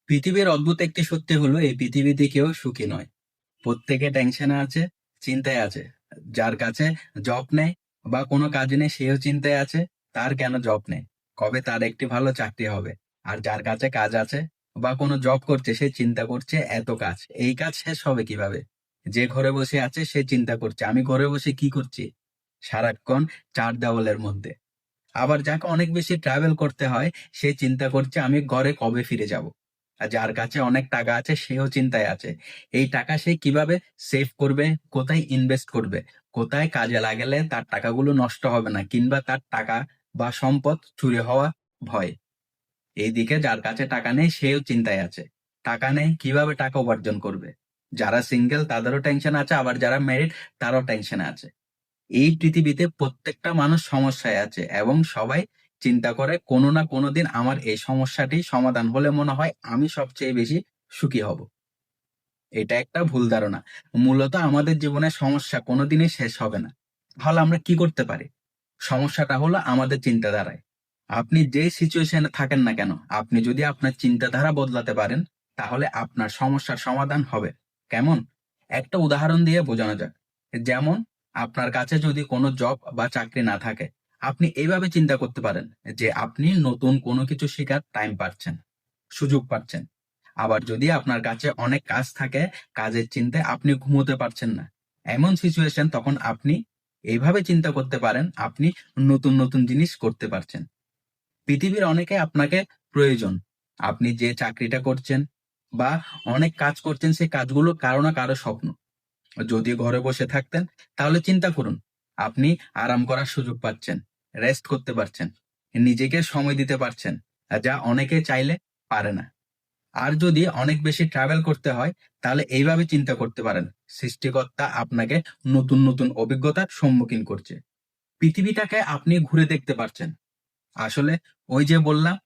পৃথিবীর অদ্ভুত একটি সত্যি হলো এই পৃথিবীতে কেউ সুখী নয়। প্রত্যেকে টেনশনে আছে, চিন্তায় আছে। যার কাছে জব নেই বা কোনো কাজ নেই সেও চিন্তায় আছে, তার কেন জব নেই, কবে তার একটি ভালো চাকরি হবে। আর যার কাছে কাজ আছে বা কোনো জব করছে সে চিন্তা করছে এত কাজ, এই কাজ শেষ হবে কিভাবে। যে ঘরে বসে আছে সে চিন্তা করছে আমি ঘরে বসে কি করছি, সারাক্ষণ চার দেওয়ালের মধ্যে। আবার যাকে অনেক বেশি ট্রাভেল করতে হয় সে চিন্তা করছে আমি ঘরে কবে ফিরে যাব। আর যার কাছে অনেক টাকা আছে সেও চিন্তায় আছে এই টাকা সে কিভাবে সেভ করবে, কোথায় ইনভেস্ট করবে, কোথায় কাজে লাগালে তার টাকাগুলো নষ্ট হবে না কিংবা তার টাকা বা সম্পদ চুরি হওয়া ভয়। এইদিকে যার কাছে টাকা নেই সেও চিন্তায় আছে, টাকা নেই কিভাবে টাকা উপার্জন করবে। যারা সিঙ্গেল তাদেরও টেনশন আছে, আবার যারা ম্যারিড তারও টেনশন আছে। এই পৃথিবীতে প্রত্যেকটা মানুষ সমস্যায় আছে এবং সবাই চিন্তা করে কোনো না কোনো দিন আমার এই সমস্যাটি সমাধান হলে মনে হয় আমি সবচেয়ে বেশি সুখী হব। এটা একটা ভুল ধারণা। মূলত আমাদের জীবনের সমস্যা কোনোদিনই শেষ হবে না। তাহলে আমরা কি করতে পারি? সমস্যাটা হলো আমাদের চিন্তাধারায়। আপনি যে সিচুয়েশনে থাকেন না কেন, আপনি যদি আপনার চিন্তাধারা বদলাতে পারেন তাহলে আপনার সমস্যার সমাধান হবে। কেমন? একটা উদাহরণ দিয়ে বোঝানো যাক। যেমন আপনার কাছে যদি কোনো জব বা চাকরি না থাকে, আপনি এইভাবে চিন্তা করতে পারেন যে আপনি নতুন কোনো কিছু শেখার টাইম পাচ্ছেন, সুযোগ পাচ্ছেন। আবার যদি আপনার কাছে অনেক কাজ থাকে, কাজের চিন্তায় আপনি ঘুমোতে পারছেন না, এমন সিচুয়েশন, তখন আপনি এইভাবে চিন্তা করতে পারেন আপনি নতুন নতুন জিনিস করতে পারছেন। পৃথিবীর অনেকে আপনাকে প্রয়োজন। আপনি যে চাকরিটা করছেন বা অনেক কাজ করছেন সেই কাজগুলো কারো না কারো স্বপ্ন। যদি ঘরে বসে থাকতেন তাহলে চিন্তা করুন, আপনি আরাম করার সুযোগ পাচ্ছেন, রেস্ট করতে পারছেন, নিজেকে সময় দিতে পারছেন, যা অনেকে চাইলে পারে না। আর যদি অনেক বেশি ট্রাভেল করতে হয় তাহলে এইভাবে চিন্তা করতে পারেন, সৃষ্টিকর্তা আপনাকে নতুন নতুন অভিজ্ঞতার সম্মুখীন করছে, পৃথিবীটাকে আপনি ঘুরে দেখতে পারছেন। আসলে ওই যে বললাম,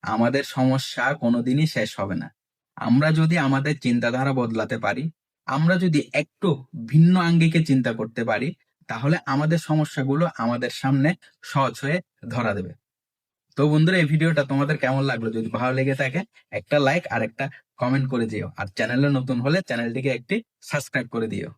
আমাদের সমস্যা কোনোদিনই শেষ হবে না। আমরা যদি আমাদের চিন্তাধারা বদলাতে পারি, আমরা যদি একটু ভিন্ন আঙ্গিকে চিন্তা করতে পারি, তাহলে আমাদের সমস্যাগুলো আমাদের সামনে সহজ হয়ে ধরা দেবে। তো বন্ধুরা, এই ভিডিওটা তোমাদের কেমন লাগলো? যদি ভালো লেগে থাকে একটা লাইক আর একটা কমেন্ট করে দিও, আর চ্যানেলে নতুন হলে চ্যানেলটিকে একটি সাবস্ক্রাইব করে দিও।